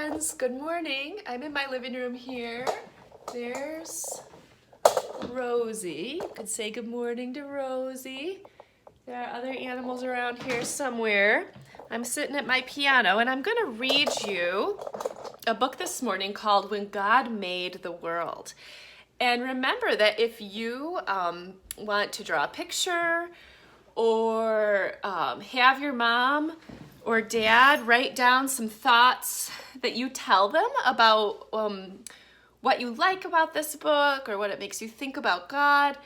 friends, good morning. I'm in my living room here. There's Rosie. You could say good morning to Rosie. There are other animals around here somewhere. I'm sitting at my piano and I'm going to read you a book this morning called When God Made the World. And remember that if you want to draw a picture or have your mom or dad write down some thoughts that you tell them about what you like about this book or what it makes you think about God,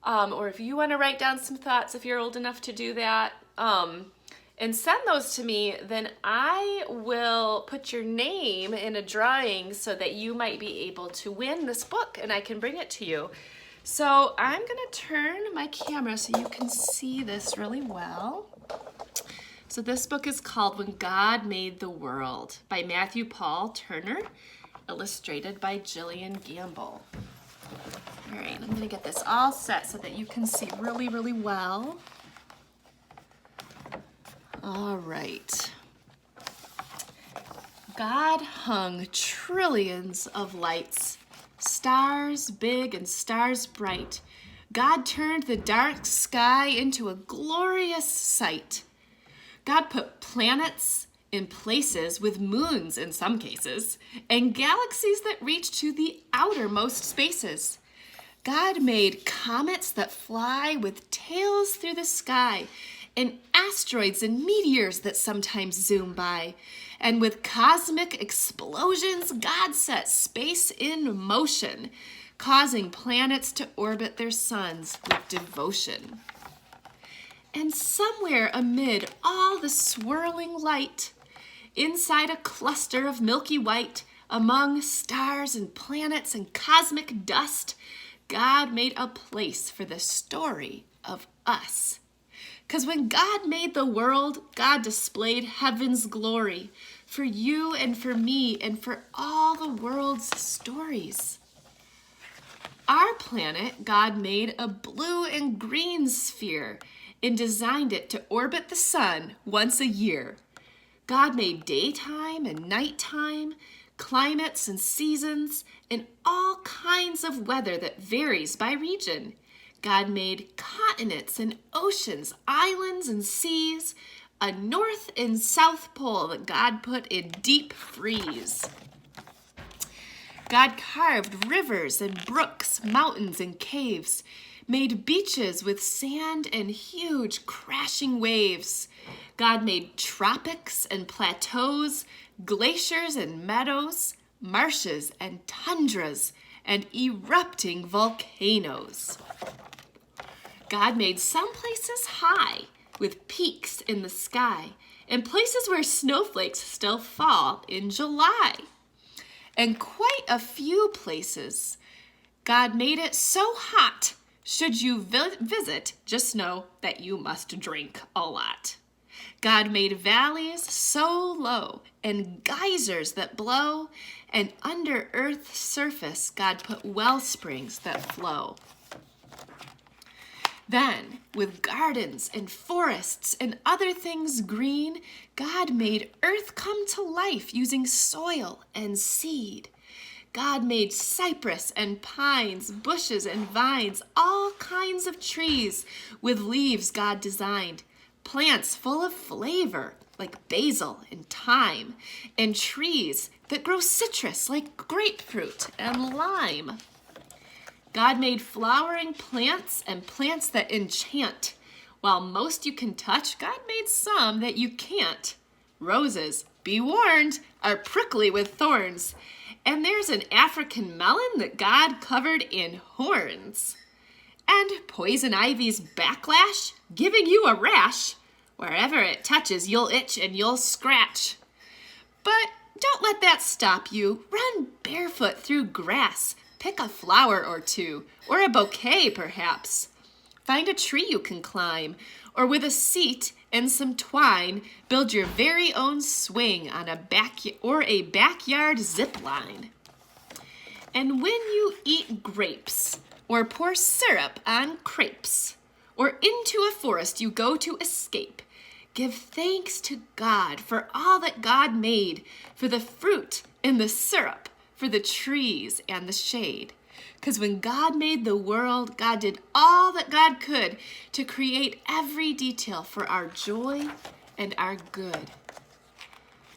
or if you want to write down some thoughts if you're old enough to do that, and send those to me, then I will put your name in a drawing so that you might be able to win this book and I can bring it to you. So I'm going to turn my camera so you can see this really well. So this book is called When God Made the World by Matthew Paul Turner, illustrated by Jillian Gamble. All right, I'm going to get this all set so that you can see really, really well. All right. God hung trillions of lights, stars big and stars bright. God turned the dark sky into a glorious sight. God put planets in places with moons in some cases, and galaxies that reach to the outermost spaces. God made comets that fly with tails through the sky, and asteroids and meteors that sometimes zoom by. And with cosmic explosions, God set space in motion, causing planets to orbit their suns with devotion. And somewhere amid all the swirling light, inside a cluster of milky white, among stars and planets and cosmic dust, God made a place for the story of us. 'Cause when God made the world, God displayed heaven's glory for you and for me and for all the world's stories. Our planet, God made a blue and green sphere and designed it to orbit the sun once a year. God made daytime and nighttime, climates and seasons, and all kinds of weather that varies by region. God made continents and oceans, islands and seas, a north and south pole that God put in deep freeze. God carved rivers and brooks, mountains and caves, made beaches with sand and huge crashing waves. God made tropics and plateaus, glaciers and meadows, marshes and tundras, and erupting volcanoes. God made some places high, with peaks in the sky, and places where snowflakes still fall in July. And quite a few places, God made it so hot, should you visit, just know that you must drink a lot. God made valleys so low and geysers that blow, and under Earth's surface, God put well springs that flow. Then, with gardens and forests and other things green, God made earth come to life using soil and seed. God made cypress and pines, bushes and vines, all kinds of trees with leaves God designed, plants full of flavor like basil and thyme, and trees that grow citrus like grapefruit and lime. God made flowering plants and plants that enchant. While most you can touch, God made some that you can't. Roses, be warned, are prickly with thorns. And there's an African melon that God covered in horns. And poison ivy's backlash, giving you a rash. Wherever it touches, you'll itch and you'll scratch. But don't let that stop you. Run barefoot through grass. Pick a flower or two, or a bouquet perhaps. Find a tree you can climb, or with a seat and some twine, build your very own swing on a backyard zip line. And when you eat grapes, or pour syrup on crepes, or into a forest you go to escape, Give thanks to God for all that God made, for the fruit and the syrup, for the trees and the shade. Because when God made the world, God did all that God could to create every detail for our joy and our good.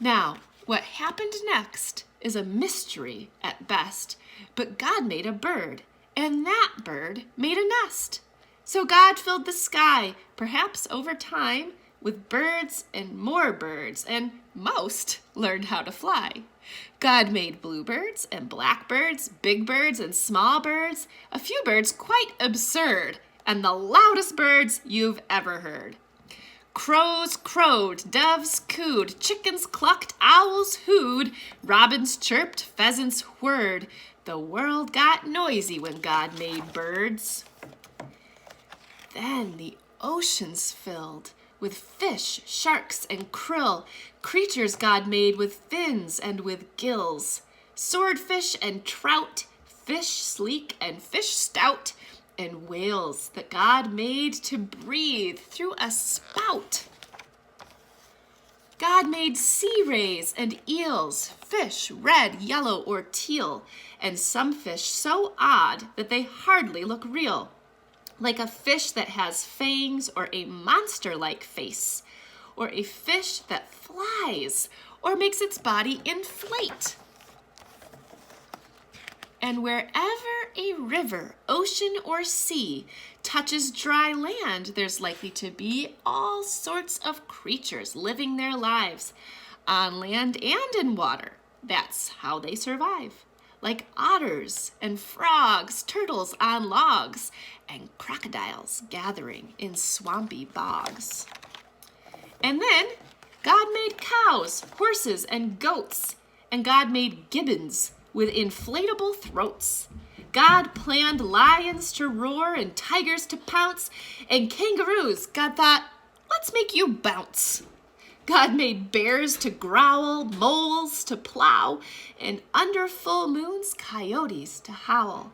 Now, what happened next is a mystery at best, but God made a bird, and that bird made a nest. So God filled the sky, perhaps over time, with birds and more birds, and most learned how to fly. God made bluebirds and blackbirds, big birds and small birds, a few birds quite absurd, and the loudest birds you've ever heard. Crows crowed, doves cooed, chickens clucked, owls hooed, robins chirped, pheasants whirred. The world got noisy when God made birds. Then the oceans filled with fish, sharks, and krill, creatures God made with fins and with gills, swordfish and trout, fish sleek and fish stout, and whales that God made to breathe through a spout. God made sea rays and eels, fish red, yellow, or teal, and some fish so odd that they hardly look real, like a fish that has fangs or a monster-like face, or a fish that flies or makes its body inflate. And wherever a river, ocean, or sea touches dry land, there's likely to be all sorts of creatures living their lives on land and in water. That's how they survive. Like otters and frogs, turtles on logs, and crocodiles gathering in swampy bogs. And then God made cows, horses, and goats, and God made gibbons with inflatable throats. God planned lions to roar and tigers to pounce, and kangaroos, God thought, let's make you bounce. God made bears to growl, moles to plow, and under full moons, coyotes to howl.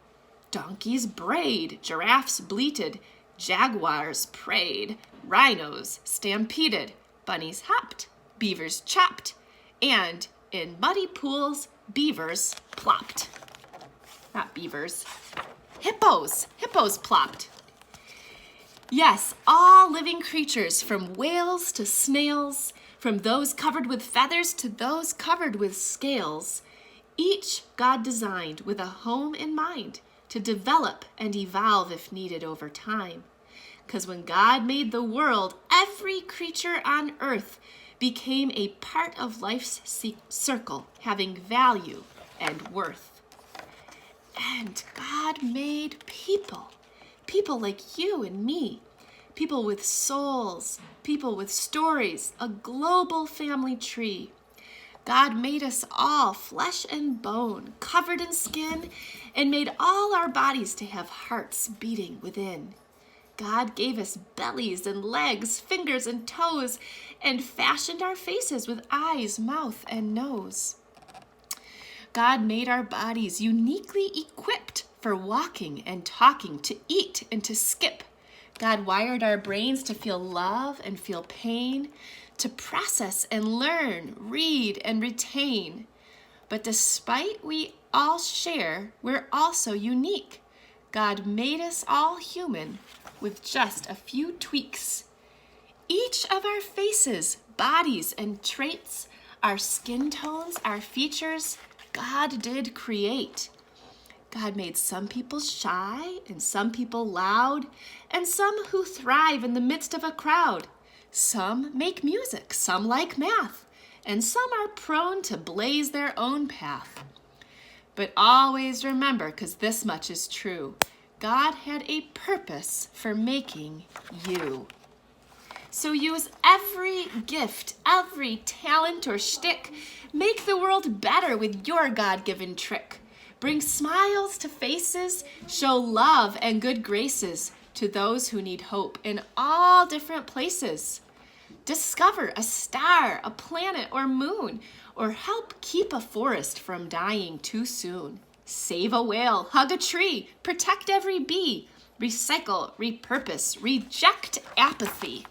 Donkeys brayed, giraffes bleated, jaguars prayed, rhinos stampeded, bunnies hopped, beavers chopped, and in muddy pools, beavers plopped. Not beavers. Hippos plopped. Yes, all living creatures, from whales to snails, from those covered with feathers to those covered with scales, each God designed with a home in mind to develop and evolve if needed over time. Because when God made the world, every creature on earth became a part of life's circle, having value and worth. And God made people like you and me, people with souls, people with stories, a global family tree. God made us all flesh and bone, covered in skin, and made all our bodies to have hearts beating within. God gave us bellies and legs, fingers and toes, and fashioned our faces with eyes, mouth, and nose. God made our bodies uniquely equipped for walking and talking, to eat and to skip. God wired our brains to feel love and feel pain, to process and learn, read and retain. But despite we all share, we're also unique. God made us all human with just a few tweaks. Each of our faces, bodies, and traits, our skin tones, our features, God did create. God made some people shy and some people loud, and some who thrive in the midst of a crowd. Some make music, some like math, and some are prone to blaze their own path. But always remember, because this much is true, God had a purpose for making you. So use every gift, every talent or shtick. Make the world better with your God-given trick. Bring smiles to faces, show love and good graces to those who need hope in all different places. Discover a star, a planet, or moon, or help keep a forest from dying too soon. Save a whale, hug a tree, protect every bee, recycle, repurpose, reject apathy.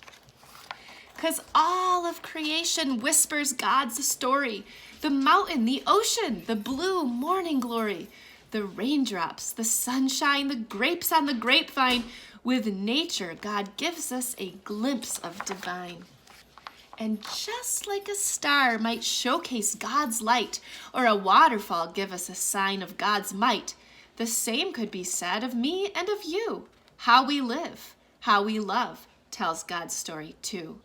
'Cause all of creation whispers God's story. The mountain, the ocean, the blue morning glory, the raindrops, the sunshine, the grapes on the grapevine. With nature, God gives us a glimpse of divine. And just like a star might showcase God's light, or a waterfall give us a sign of God's might, the same could be said of me and of you. How we live, how we love, tells God's story too.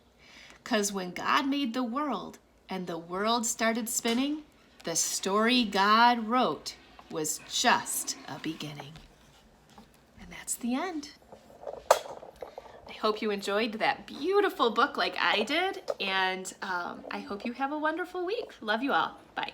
'Cause when God made the world and the world started spinning, the story God wrote was just a beginning. And that's the end. I hope you enjoyed that beautiful book like I did, and I hope you have a wonderful week. Love you all. Bye.